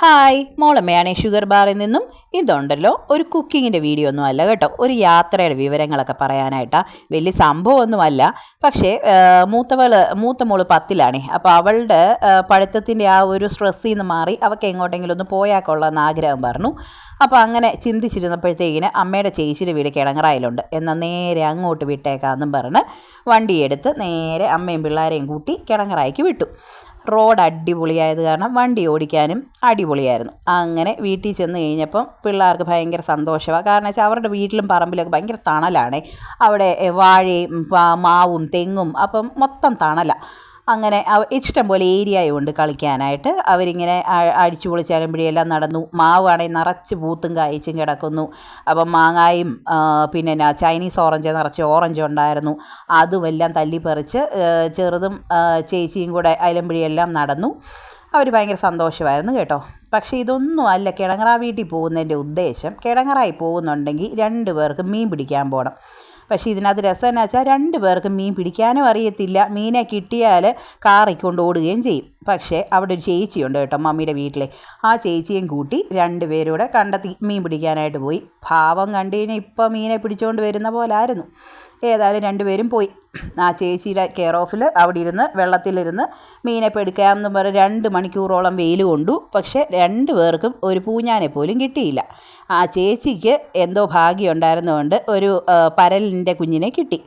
Hi, മോളമ്മയാണ് sugar ബാറിൽ നിന്നും. ഇതുണ്ടല്ലോ ഒരു കുക്കിങ്ങിൻ്റെ വീഡിയോ ഒന്നും അല്ല കേട്ടോ, ഒരു യാത്രയുടെ വിവരങ്ങളൊക്കെ പറയാനായിട്ടാണ്. വലിയ സംഭവമൊന്നുമല്ല. പക്ഷേ മൂത്ത മോള് 10ലാണേ. അപ്പോൾ അവളുടെ പഠിത്തത്തിൻ്റെ ആ ഒരു സ്ട്രെസ്സിൽ നിന്ന് മാറി അവൾക്ക് എങ്ങോട്ടെങ്കിലും ഒന്ന് പോയാൽ കൊള്ളാമെന്ന് ആഗ്രഹം പറഞ്ഞു. അപ്പോൾ അങ്ങനെ ചിന്തിച്ചിരുന്നപ്പോഴത്തേക്കിന് അമ്മയുടെ ചേച്ചിയുടെ വീട് കിടങ്ങറായിലുണ്ട്. എന്നാൽ നേരെ അങ്ങോട്ട് വിട്ടേക്കാമെന്നും പറഞ്ഞ് വണ്ടിയെടുത്ത് നേരെ അമ്മയും പിള്ളേരെയും കൂട്ടി കിടങ്ങറായിക്ക് വിട്ടു. റോഡ് അടിപൊളിയായത് കാരണം വണ്ടി ഓടിക്കാനും അടിപൊളിയായിരുന്നു. അങ്ങനെ വീട്ടിൽ ചെന്ന് കഴിഞ്ഞപ്പം പിള്ളേർക്ക് ഭയങ്കര സന്തോഷമാണ്. കാരണം വെച്ചാൽ അവരുടെ വീട്ടിലും പറമ്പിലൊക്കെ ഭയങ്കര തണലാണ്. അവിടെ വാഴയും മാവും തെങ്ങും, അപ്പം മൊത്തം തണലാണ്. അങ്ങനെ ഇഷ്ടം പോലെ ഏരിയയുണ്ട് കളിക്കാനായിട്ട്. അവരിങ്ങനെ അടിച്ചു പൊളിച്ചലമ്പിടിയെല്ലാം നടന്നു. മാവാണെങ്കിൽ നിറച്ച് പൂത്തും കായ്ച്ചും കിടക്കുന്നു. അപ്പം മാങ്ങായും പിന്നെ ചൈനീസ് ഓറഞ്ച് നിറച്ച് ഓറഞ്ച് ഉണ്ടായിരുന്നു. അതുമെല്ലാം തല്ലിപ്പറിച്ച് ചെറുതും ചേച്ചിയും കൂടെ അലമ്പിടിയെല്ലാം നടന്നു. അവർ ഭയങ്കര സന്തോഷമായിരുന്നു കേട്ടോ. പക്ഷേ ഇതൊന്നും അല്ല കിടങ്ങറ വീട്ടിൽ പോകുന്നതിൻ്റെ ഉദ്ദേശം. കിടങ്ങറായി പോകുന്നുണ്ടെങ്കിൽ 2 പേർക്ക് മീൻ പിടിക്കാൻ പോകണം. പക്ഷേ ഇതിനകത്ത് രസം എന്ന് വെച്ചാൽ 2 പേർക്ക് മീൻ പിടിക്കാനും അറിയത്തില്ല. മീനെ കിട്ടിയാൽ കാറിക്കൊണ്ട് ഓടുകയും ചെയ്യും. പക്ഷേ അവിടെ ഒരു ചേച്ചിയുണ്ട് കേട്ടോ, മമ്മിയുടെ വീട്ടിലെ. ആ ചേച്ചിയും കൂട്ടി 2 പേരൂടെ കണ്ടെത്തി മീൻ പിടിക്കാനായിട്ട് പോയി. ഭാവം കണ്ടു കഴിഞ്ഞാൽ ഇപ്പം മീനെ പിടിച്ചുകൊണ്ട് വരുന്ന പോലെ ആയിരുന്നു. ഏതായാലും 2 പേരും പോയി. ആ ചേച്ചിയുടെ കെയർ ഓഫിൽ അവിടെ ഇരുന്ന് വെള്ളത്തിലിരുന്ന് മീനെ പിടിക്കാമെന്ന് പറഞ്ഞ് 2 മണിക്കൂറോളം വെയിൽ കൊണ്ടു. പക്ഷേ 2 പേർക്കും ഒരു പൂഞ്ഞാനെ പോലും കിട്ടിയില്ല. ആ ചേച്ചിക്ക് എന്തോ ഭാഗ്യം ഉണ്ടായിരുന്നതുകൊണ്ട് ഒരു പരലിൻ്റെ കുഞ്ഞിനെ കിട്ടി.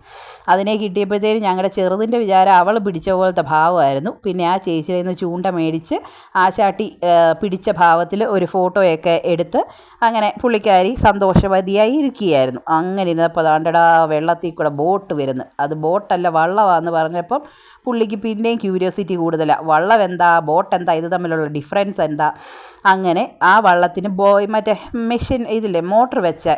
അതിനെ കിട്ടിയപ്പോഴത്തേനും ഞങ്ങളുടെ ചെറുതിൻ്റെ വിചാരം അവൾ പിടിച്ച പോലത്തെ ഭാവമായിരുന്നു. പിന്നെ ആ ചേച്ചിയിൽ നിന്ന് ചൂണ്ട മേടിച്ച് ആ ചാട്ടി പിടിച്ച ഭാവത്തിൽ ഒരു ഫോട്ടോയൊക്കെ എടുത്ത് അങ്ങനെ പുള്ളിക്കാരി സന്തോഷവതിയായി ഇരിക്കുകയായിരുന്നു. അങ്ങനെ ഇരുന്നപ്പോൾ ദാണ്ടടാ വെള്ളത്തിൽ കൂടെ ബോട്ട് വരുന്നു. അത് ബോട്ടല്ല വള്ളമാണെന്ന് പറഞ്ഞപ്പം പുള്ളിക്ക് പിന്നെയും ക്യൂരിയോസിറ്റി കൂടുതലാണ്. വള്ളം എന്താ, ബോട്ട് എന്താ, ഇത് തമ്മിലുള്ള ഡിഫറൻസ് എന്താ. അങ്ങനെ ആ വള്ളത്തിന് മറ്റേ മെഷീൻ ഇതില്ലേ, മോട്ടർ വെച്ച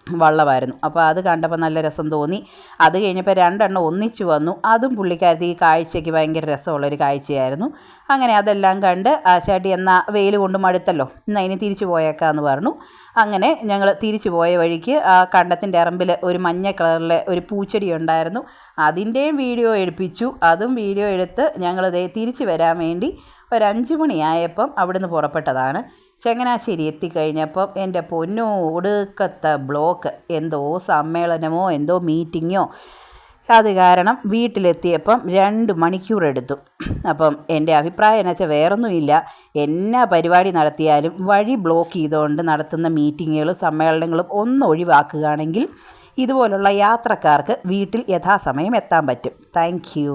വള്ളമായിരുന്നു. അപ്പോൾ അത് കണ്ടപ്പോൾ നല്ല രസം തോന്നി. അത് കഴിഞ്ഞപ്പോൾ 2 എണ്ണം ഒന്നിച്ച് വന്നു. അതും പുള്ളിക്കാരത്തി ഈ കാഴ്ചയ്ക്ക് ഭയങ്കര രസമുള്ളൊരു കാഴ്ചയായിരുന്നു. അങ്ങനെ അതെല്ലാം കണ്ട് ആ ചേട്ടി എന്നാൽ വെയിൽ കൊണ്ട് മടുത്തല്ലോ, ഇന്ന് അതിന് തിരിച്ചു പോയേക്കാമെന്ന് പറഞ്ഞു. അങ്ങനെ ഞങ്ങൾ തിരിച്ചു പോയ വഴിക്ക് ആ കണ്ടത്തിൻ്റെ ഇറമ്പിൽ ഒരു മഞ്ഞ കളറിലെ ഒരു പൂച്ചെടി ഉണ്ടായിരുന്നു. അതിൻ്റെയും വീഡിയോ എടുപ്പിച്ചു. അതും വീഡിയോ എടുത്ത് ഞങ്ങൾ തിരിച്ചു വരാൻ വേണ്ടി ഒരു 5 മണിയായപ്പം അവിടുന്ന് പുറപ്പെട്ടതാണ്. ചങ്ങനാശ്ശേരി എത്തിക്കഴിഞ്ഞപ്പം എൻ്റെ പൊന്നോ ഒടുക്കത്തെ ബ്ലോക്ക്. എന്തോ സമ്മേളനമോ എന്തോ മീറ്റിങ്ങോ. അത് കാരണം വീട്ടിലെത്തിയപ്പം 2 മണിക്കൂർ എടുത്തു. അപ്പം എൻ്റെ അഭിപ്രായം എന്ന് വെച്ചാൽ വേറൊന്നുമില്ല, എന്നാ പരിപാടി നടത്തിയാലും വഴി ബ്ലോക്ക് ചെയ്തുകൊണ്ട് നടത്തുന്ന മീറ്റിങ്ങുകളും സമ്മേളനങ്ങളും ഒന്ന് ഒഴിവാക്കുകയാണെങ്കിൽ ഇതുപോലുള്ള യാത്രക്കാർക്ക് വീട്ടിൽ യഥാസമയം എത്താൻ പറ്റും. Thank you.